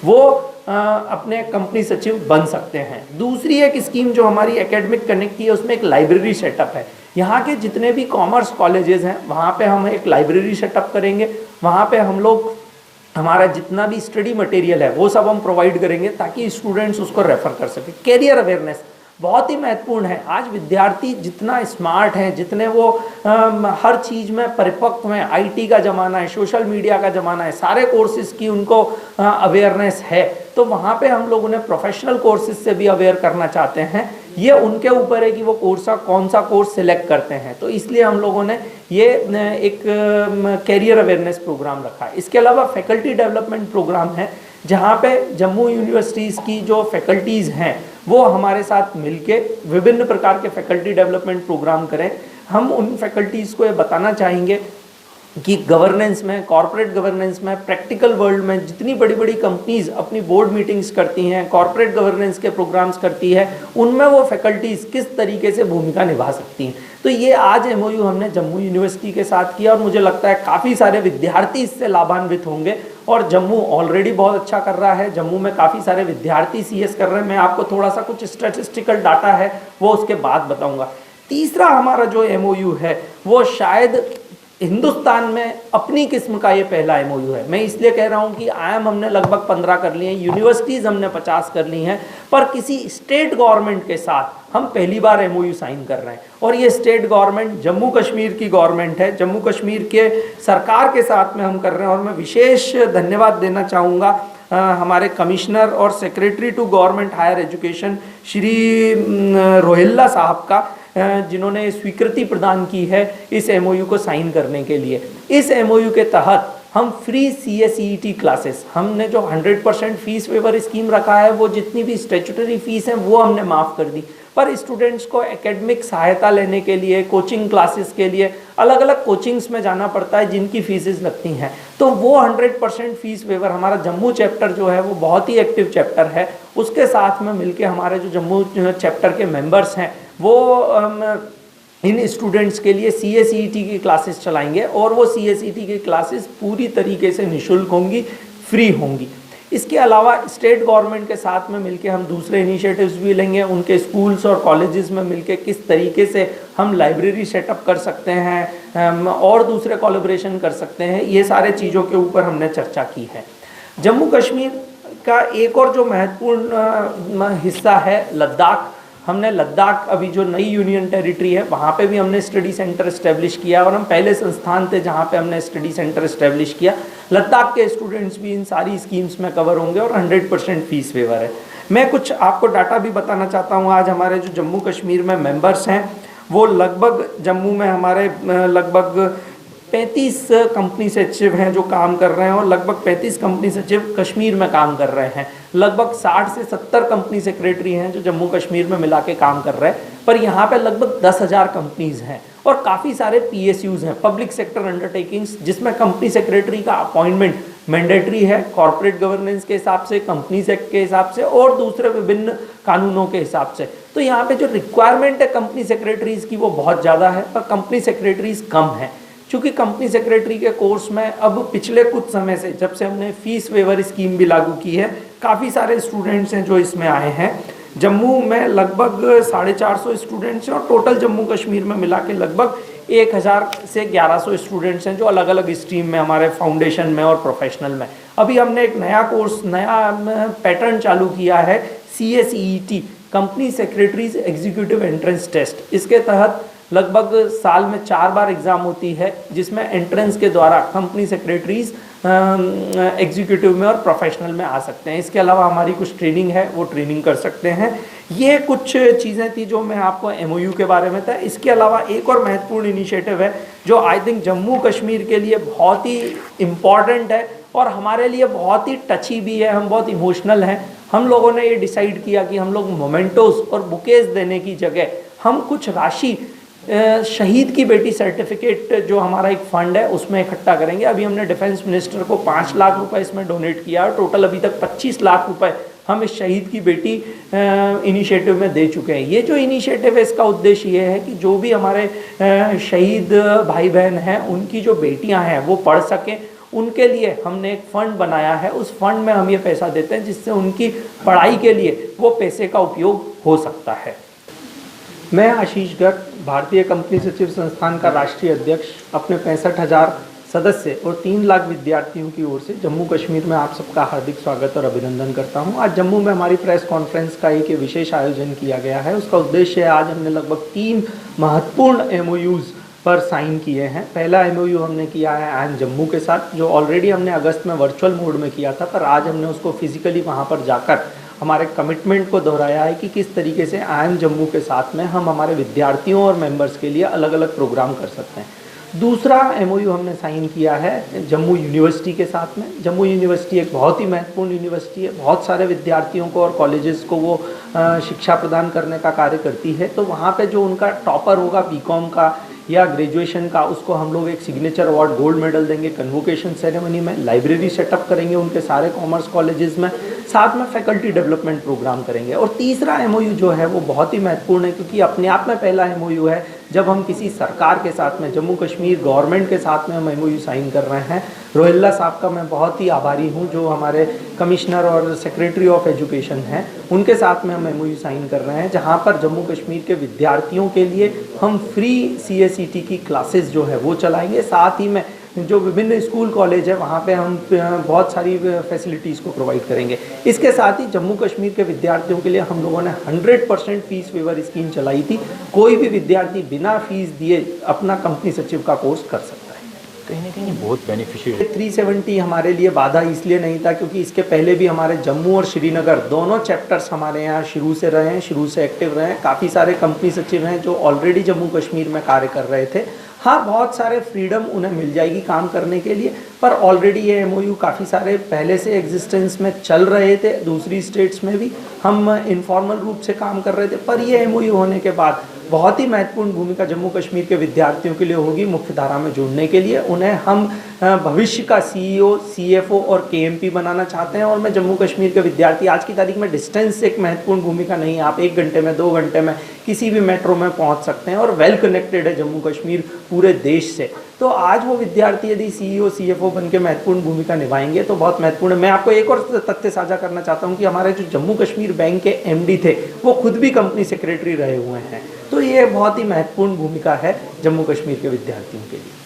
वो अपने कंपनी सचिव बन सकते हैं। दूसरी एक स्कीम जो हमारी एकेडमिक कनेक्ट की है, उसमें एक लाइब्रेरी सेटअप है। यहाँ के जितने भी कॉमर्स कॉलेजेस हैं वहाँ पे हम एक लाइब्रेरी सेटअप करेंगे। वहाँ पे हम लोग हमारा जितना भी स्टडी मटेरियल है वो सब हम प्रोवाइड करेंगे ताकि स्टूडेंट्स उसको रेफर कर सकें। कैरियर अवेयरनेस बहुत ही महत्वपूर्ण है। आज विद्यार्थी जितना स्मार्ट हैं, जितने वो हर चीज़ में परिपक्व हैं, आईटी का ज़माना है, सोशल मीडिया का ज़माना है, सारे कोर्सेज़ की उनको अवेयरनेस है, तो वहाँ पे हम लोग उन्हें प्रोफेशनल कोर्सेज से भी अवेयर करना चाहते हैं। ये उनके ऊपर है कि वो कौन सा कोर्स सिलेक्ट करते हैं, तो इसलिए हम लोगों ने ये एक कैरियर अवेयरनेस प्रोग्राम रखा है। इसके अलावा फैकल्टी डेवलपमेंट प्रोग्राम है, जहाँ पे जम्मू यूनिवर्सिटीज़ की जो फैकल्टीज़ हैं वो हमारे साथ मिलके विभिन्न प्रकार के फैकल्टी डेवलपमेंट प्रोग्राम करें। हम उन फैकल्टीज़ को ये बताना चाहेंगे कि गवर्नेंस में, कॉर्पोरेट गवर्नेंस में, प्रैक्टिकल वर्ल्ड में जितनी बड़ी बड़ी कंपनीज अपनी बोर्ड मीटिंग्स करती हैं, कॉर्पोरेट गवर्नेंस के प्रोग्राम्स करती है, उनमें वो फैकल्टीज़ किस तरीके से भूमिका निभा सकती हैं। तो ये आज एमओयू हमने जम्मू यूनिवर्सिटी के साथ किया और मुझे लगता है काफ़ी सारे विद्यार्थी इससे लाभान्वित होंगे। और जम्मू ऑलरेडी बहुत अच्छा कर रहा है, जम्मू में काफ़ी सारे विद्यार्थी सीएस कर रहे हैं। मैं आपको थोड़ा सा कुछ स्टैटिस्टिकल डाटा है वो उसके बाद बताऊँगा। तीसरा हमारा जो एमओयू है वो शायद हिंदुस्तान में अपनी किस्म का ये पहला एमओयू है। मैं इसलिए कह रहा हूँ कि आईएम हमने लगभग 15 कर लिए हैं, यूनिवर्सिटीज़ हमने 50 कर ली हैं, पर किसी स्टेट गवर्नमेंट के साथ हम पहली बार एमओयू साइन कर रहे हैं। और ये स्टेट गवर्नमेंट जम्मू कश्मीर की गवर्नमेंट है, जम्मू कश्मीर के सरकार के साथ में हम कर रहे हैं। और मैं विशेष धन्यवाद देना चाहूँगा हमारे कमिश्नर और secretary to government higher education Shri Rohilla साहब का, जिन्होंने स्वीकृति प्रदान की है इस एमओयू को साइन करने के लिए। इस एमओयू के तहत हम फ्री CSET क्लासेस, हमने जो 100% फीस वेवर स्कीम रखा है, वो जितनी भी स्टैट्यूटरी फीस है वो हमने माफ़ कर दी, पर स्टूडेंट्स को एकेडमिक सहायता लेने के लिए, कोचिंग क्लासेस के लिए अलग अलग कोचिंग्स में जाना पड़ता है जिनकी फीसेस लगती हैं, तो वो 100% फीस वेवर हमारा जम्मू चैप्टर जो है वो बहुत ही एक्टिव चैप्टर है। उसके साथ में मिलके हमारे जो जम्मू चैप्टर के मेंबर्स हैं वो इन स्टूडेंट्स के लिए CSET की क्लासेस चलाएंगे और वो CSET की क्लासेस पूरी तरीके से निःशुल्क होंगी, फ्री होंगी। इसके अलावा स्टेट गवर्नमेंट के साथ में मिलके हम दूसरे इनिशिएटिव्स भी लेंगे। उनके स्कूल्स और कॉलेजेस में मिलके किस तरीके से हम लाइब्रेरी सेटअप कर सकते हैं और दूसरे कोलैबोरेशन कर सकते हैं, ये सारे चीज़ों के ऊपर हमने चर्चा की है। जम्मू कश्मीर का एक और जो महत्वपूर्ण हिस्सा है लद्दाख, हमने लद्दाख अभी जो नई यूनियन टेरिटरी है वहाँ पे भी हमने स्टडी सेंटर इस्टेब्लिश किया और हम पहले संस्थान थे जहाँ पे हमने स्टडी सेंटर इस्टेब्लिश किया। लद्दाख के स्टूडेंट्स भी इन सारी स्कीम्स में कवर होंगे और 100% फीस वेवर है। मैं कुछ आपको डाटा भी बताना चाहता हूँ। आज हमारे जो जम्मू कश्मीर में मेंबर्स हैं वो लगभग जम्मू में हमारे लगभग 35 कंपनी सचिव हैं जो काम कर रहे हैं और लगभग 35 कंपनी सचिव कश्मीर में काम कर रहे हैं। लगभग 60 से 70 कंपनी सेक्रेटरी हैं जो जम्मू कश्मीर में मिला के काम कर रहे हैं, पर यहाँ पे लगभग 10,000 कंपनीज़ हैं और काफ़ी सारे PSUs हैं, पब्लिक सेक्टर अंडरटेकिंग्स, जिसमें कंपनी सेक्रेटरी का अपॉइंटमेंट मैंडेटरी है कॉर्पोरेट गवर्नेंस के हिसाब से, कंपनीज एक्ट के हिसाब से और दूसरे विभिन्न कानूनों के हिसाब से। तो यहाँ पे जो रिक्वायरमेंट है कंपनी सेक्रेटरीज़ की वो बहुत ज़्यादा है, पर कंपनी सेक्रेटरीज़ कम हैं। चूँकि कंपनी सेक्रेटरी के कोर्स में अब पिछले कुछ समय से, जब से हमने फीस वेवर स्कीम भी लागू की है, काफ़ी सारे स्टूडेंट्स हैं जो इसमें आए हैं। जम्मू में लगभग 450 स्टूडेंट्स हैं और टोटल जम्मू कश्मीर में मिला के लगभग 1000 से 1100 स्टूडेंट्स हैं जो अलग अलग स्ट्रीम में हमारे फाउंडेशन में और प्रोफेशनल में। अभी हमने एक नया कोर्स, नया पैटर्न चालू किया है, CSET company secretaries executive entrance test. इसके तहत लगभग साल में 4 बार एग्ज़ाम होती है जिसमें एंट्रेंस के द्वारा कंपनी सेक्रेटरीज एग्जीक्यूटिव में और प्रोफेशनल में आ सकते हैं। इसके अलावा हमारी कुछ ट्रेनिंग है, वो ट्रेनिंग कर सकते हैं। ये कुछ चीज़ें थी जो मैं आपको एमओयू के बारे में था। इसके अलावा एक और महत्वपूर्ण इनिशिएटिव है जो आई थिंक जम्मू कश्मीर के लिए बहुत ही इम्पॉर्टेंट है और हमारे लिए बहुत ही टची भी है, हम बहुत इमोशनल हैं। हम लोगों ने ये डिसाइड किया कि हम लोग मोमेंटोस और बुकेज देने की जगह हम कुछ राशि शहीद की बेटी सर्टिफिकेट जो हमारा एक फंड है उसमें इकट्ठा करेंगे। अभी हमने डिफेंस मिनिस्टर को 5 लाख रुपए इसमें डोनेट किया और टोटल अभी तक 25 लाख रुपए हम इस शहीद की बेटी इनिशिएटिव में दे चुके हैं। ये जो इनिशिएटिव है इसका उद्देश्य ये है कि जो भी हमारे शहीद भाई बहन हैं उनकी जो बेटियां हैं वो पढ़ सकें उनके लिए हमने एक फ़ंड बनाया है। उस फंड में हम ये पैसा देते हैं जिससे उनकी पढ़ाई के लिए वो पैसे का उपयोग हो सकता है। मैं आशीष गर्ग, भारतीय कंपनी सचिव संस्थान का राष्ट्रीय अध्यक्ष, अपने 65,000 सदस्य और 3 लाख विद्यार्थियों की ओर से जम्मू कश्मीर में आप सबका हार्दिक स्वागत और अभिनंदन करता हूं। आज जम्मू में हमारी प्रेस कॉन्फ्रेंस का एक विशेष आयोजन किया गया है। उसका उद्देश्य है, आज हमने लगभग 3 महत्वपूर्ण MOUs पर साइन किए हैं। पहला MOU हमने किया है IIM जम्मू के साथ, जो ऑलरेडी हमने अगस्त में वर्चुअल मोड में किया था, पर आज हमने उसको फिजिकली वहाँ पर जाकर हमारे कमिटमेंट को दोहराया है कि किस तरीके से IIM जम्मू के साथ में हम हमारे विद्यार्थियों और मेंबर्स के लिए अलग अलग प्रोग्राम कर सकते हैं। दूसरा MOU हमने साइन किया है जम्मू यूनिवर्सिटी के साथ में। जम्मू यूनिवर्सिटी एक बहुत ही महत्वपूर्ण यूनिवर्सिटी है, बहुत सारे विद्यार्थियों को और कॉलेजेस को वो शिक्षा प्रदान करने का कार्य करती है। तो वहाँ पे जो उनका टॉपर होगा BCom का या ग्रेजुएशन का, उसको हम लोग एक सिग्नेचर अवार्ड, गोल्ड मेडल देंगे, कन्वोकेशन सेरेमनी में, लाइब्रेरी सेटअप करेंगे उनके सारे कॉमर्स कॉलेजेस में, साथ में फैकल्टी डेवलपमेंट प्रोग्राम करेंगे। और तीसरा MOU जो है वो बहुत ही महत्वपूर्ण है, क्योंकि अपने आप में पहला MOU है जब हम किसी सरकार के साथ में, जम्मू कश्मीर गवर्नमेंट के साथ में हम MOU साइन कर रहे हैं। रोहिल्ला साहब का मैं बहुत ही आभारी हूं, जो हमारे कमिश्नर और सेक्रेटरी ऑफ एजुकेशन हैं, उनके साथ में हम MOU साइन कर रहे हैं, जहां पर जम्मू कश्मीर के विद्यार्थियों के लिए हम फ्री CACT की क्लासेस जो है वो चलाएंगे। साथ ही में जो विभिन्न स्कूल कॉलेज है वहाँ पे हम बहुत सारी फैसिलिटीज़ को प्रोवाइड करेंगे। इसके साथ ही जम्मू कश्मीर के विद्यार्थियों के लिए हम लोगों ने 100% फीस वेवर स्कीम चलाई थी। कोई भी विद्यार्थी बिना फीस दिए अपना कंपनी सचिव का कोर्स कर सकता है। कहीं ना कहीं बहुत बेनिफिशियल। 370 हमारे लिए बाधा इसलिए नहीं था क्योंकि इसके पहले भी हमारे जम्मू और श्रीनगर दोनों चैप्टर्स हमारे यहाँ शुरू से रहे हैं, शुरू से एक्टिव रहे हैं। काफ़ी सारे कंपनी सचिव हैं जो ऑलरेडी जम्मू कश्मीर में कार्य कर रहे थे। हाँ, बहुत सारे फ्रीडम उन्हें मिल जाएगी काम करने के लिए, पर ऑलरेडी ये MOU काफ़ी सारे पहले से एग्जिस्टेंस में चल रहे थे। दूसरी स्टेट्स में भी हम इनफॉर्मल रूप से काम कर रहे थे, पर ये MOU होने के बाद बहुत ही महत्वपूर्ण भूमिका जम्मू कश्मीर के विद्यार्थियों के लिए होगी मुख्य धारा में जुड़ने के लिए। उन्हें हम भविष्य का CEO, CFO और KMP बनाना चाहते हैं। और मैं जम्मू कश्मीर के विद्यार्थी, आज की तारीख में डिस्टेंस एक महत्वपूर्ण भूमिका नहीं है। आप 1 घंटे में, 2 घंटे में किसी भी मेट्रो में पहुंच सकते हैं और वेल कनेक्टेड है जम्मू कश्मीर पूरे देश से। तो आज वो विद्यार्थी यदि CEO, CFO बन के महत्वपूर्ण भूमिका निभाएंगे तो बहुत महत्वपूर्ण है। मैं आपको एक और तथ्य साझा करना चाहता हूँ कि हमारे जो जम्मू कश्मीर बैंक के MD थे वो खुद भी कंपनी सेक्रेटरी रहे हुए हैं। तो ये बहुत ही महत्वपूर्ण भूमिका है जम्मू कश्मीर के विद्यार्थियों के लिए।